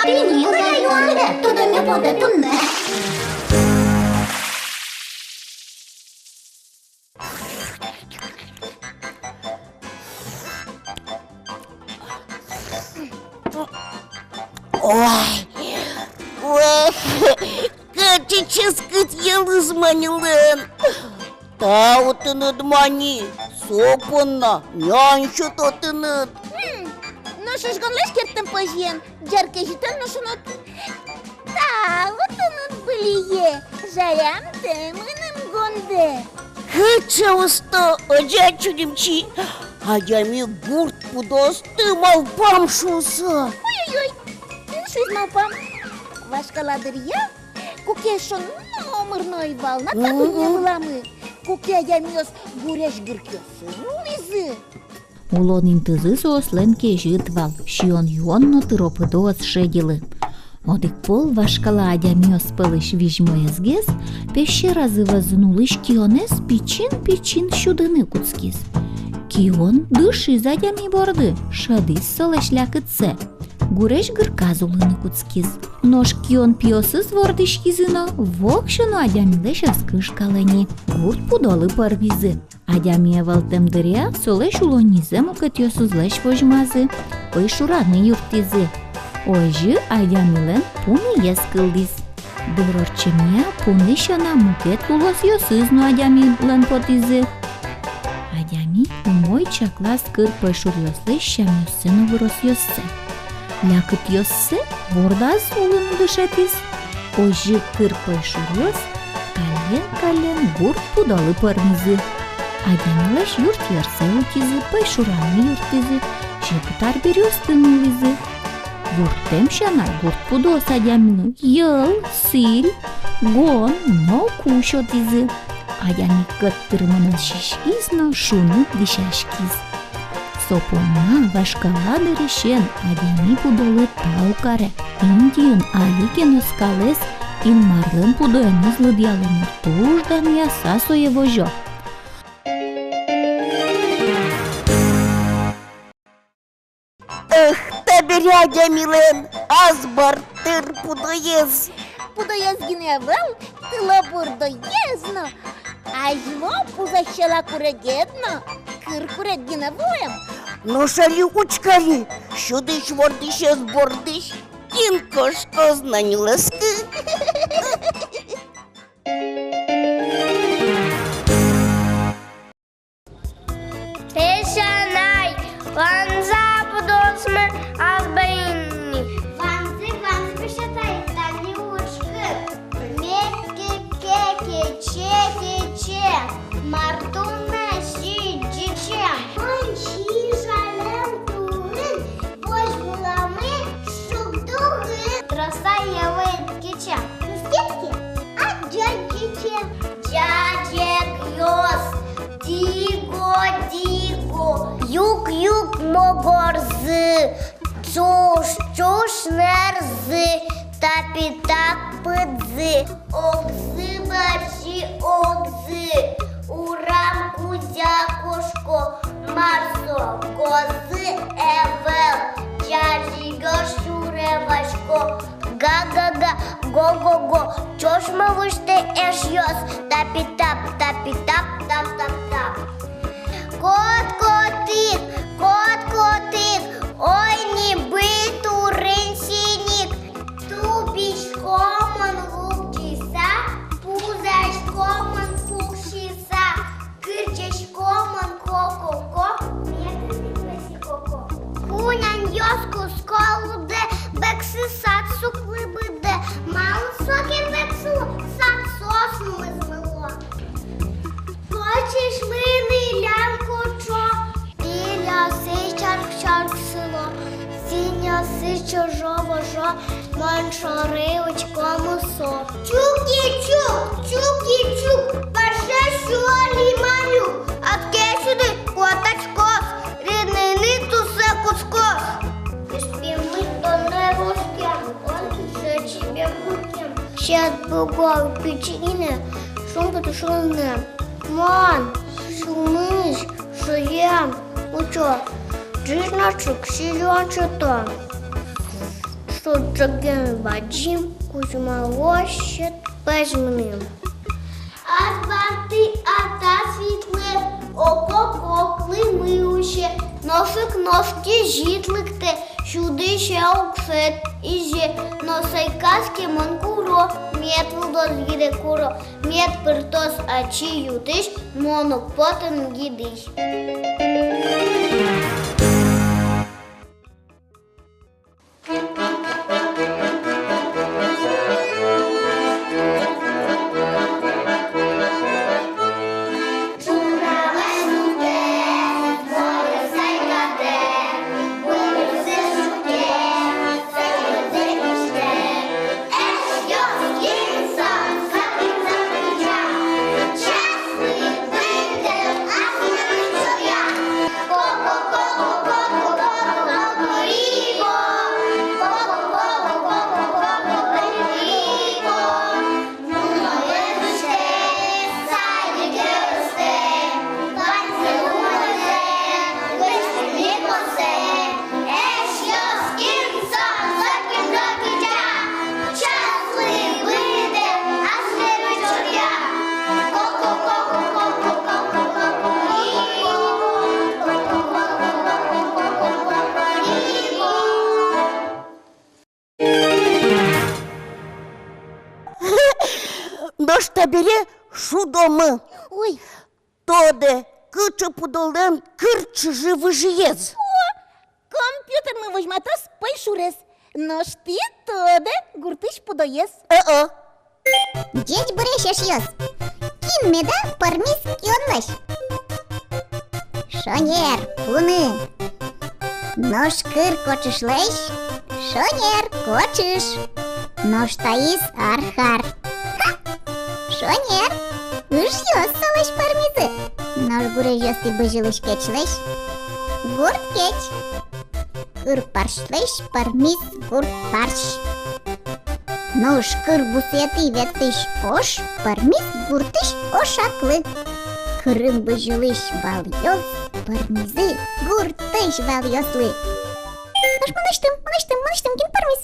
Тині Ioanele, туди не буде тунне. Kaçacağız kız yıldız manilin. Ta otunut mani. Sopuna. Yanşı totunut. Ну що ж гонлеш кертем пожєн, джерке житен ношунот. Та, отунут бліє, жарям теминем гонде. Хыча уста. Acaçудimçi. Adami gurt pudostı malpam şusa. Ой-ой-ой, щось мавпам. Вашкаладер я, куке шо номерной вал, на табыне вылами. Куке ямёс гуряш гыркёсы, лизы. Улон інтизи соосленке житвал, шіон юонно тиропидоос шеділи. Одик пол вашкала адяміос пелиш віжмоєзгес, пеще рази вазнулиш кіонес пічин щудини куцкіз. Кіон диши за адямі борди, шадис солешляки-це. Гуреш гырказулыны куцкіз. Нож кіон піосыз вордиш кізино, вокшыно адямілеш аскышкалені. Гурт пудоли парвізи. Адямія валтемдиря солеш улонізем укатьосузлеш вожмази. Пойшурани юртізи. Ойжы адямілен пуны ескылдіз. Дырорчемия пуны шана мукет лулос йосызну адямілен потізи. Адями умой чаклас кыр пойшур йослеш шамюссыну вырос йоссе. Лякыт йоссе вордаз улыны дышатіз. Ойжы кыр пойшур йос кален гурт пудалы пармизы. Адямилеш юрт ярсе утизы, пойшураны юртизы, жепытар берёстыны лизы. Юртем шанай гурт пудос адямины йыл, сыль, гон, но кушотизы. Адями кыттырманын шишкизно шуны дишашкиз. Сопона вашкала дырышен адями пудолы таукаре. Индиын аликен оскалес, ин марлын пудоен ызлыдялыны туждан яса соевожо. Табір адямілен. Az bartır pudayız. Пудояз гиневел, тила бурдоєзно. Ажмо пузащала курегедно, кыр курет гиневоєм. Ну шалі учкалі. Щудиш вордиш аз бордиш. Кін кошко знані ласки. Teşanay, vanza budosmu azbayinni. Vanzı pişatay, tani uçkı. Metki keke, çeke, martuna şiicice. Manşi жалем турин, boş bulamı şukduğu. Trasaya vetkece. Kısketki, acacece. Cacek yos, digo. Юк могорзы, чуш нерзы, тапитак пыдзы. Огзы барши огзы, урам кузя кошко, марсо козы эвел, чаржиго шуревашко. Га-га-га, го-го-го, чош мавыште эш йос, тапитап, тап-тап-тап. Кот-котик, ой, ніби туринсінік. Тубічкомон гукчіса, пузачкомон кукшіса, кирчачкомон ко-ко-ко, м'який весі-ко-ко. Кунян йоску сколуде, бекси сад суклибиде, мало соки вексу, сад сосну змило. Хочеш мини лямку чо, біля си чарк село, сіня си чужого жо, маншоривочкому со. Чук, перше сьолі малю, а тке сюди котачкос, ріднини тусе куцкос. Спіми то не вузьким, он все тебе будем. Ще другого печіне, шумпи шумне. Ман, шумиш, шуєм, учо, джижначок, сільончото. Sucukun bacım, kuşuma hoşet pejmnim. Asfalty ata світле, око кокли миуще, носик носки жітликте, сюди ще оксет, іже носай каски монкуро, м'ят вудос гіде куро, м'ят пиртос ачі ютиш, монок потен гідиш. До штабере шудомы. Ой, Тоде кычы пудолден кырчы живы жиез. комп'ютерний вожматос пайшурес. Но ж ти тоде гуртиш подоєс. Дядь Борещаш йос. Кін меда парміс кьонлаш. Шонєр, пуни. Нож кир кочиш леш. Шонєр, кочиш. Нож таїс архар. Шонєр, үш йос салаш пармізы. Нож буре йос ти быжилыш кечлеш. Гурт кеч. Кыр паршлеш пармиз гурт парш. Нож кыр бусети ветиш ош, пармиз гуртиш ошаклы. Кырын быжилыш бал йос, пармизы гуртиш бал йослы. Нож мыныштым, ген пармиз.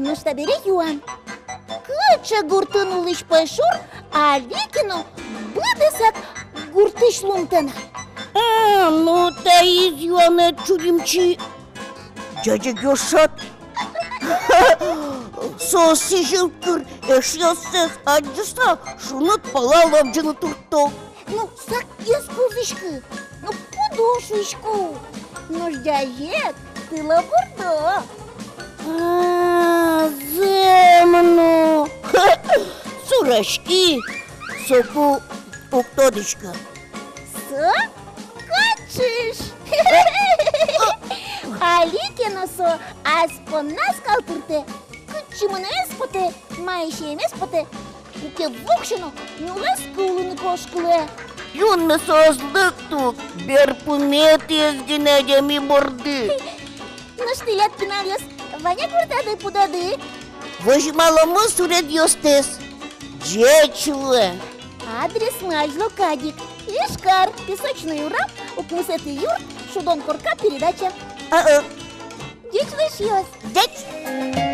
Ну штабере юан. Кыча гуртынулыш пайшур, а викино быдысак гуртыш лунтана. Ну таиз юане чудимчи. Дядя Гешат. Соси жылкыр, эш йоссес аджыса, шунат пала лавджаны турто. Ну, сак ескузышкы, ну, подошвышку. Ну, ждяет, ты лабурдо. Земно. Сурашки, соку Октодочка. Со качиш. Аликеносо аспонас калтырте. Кычымыны эспоте, майши эмеспоте. Куке вокшыно нюлас кулыны кошкылы. Юнны созлык тук, берпумет езгенедеми борды. Ныштылят пиналёс, Ваня куртады пудады. Вожмалому сурет ёстес. Джечуэ. Адрес Нажло Кадик. Ишкар, песочный урам, укмусеты юрт, шудон корка передача. А-а. Дичь лишь ёс. Деч.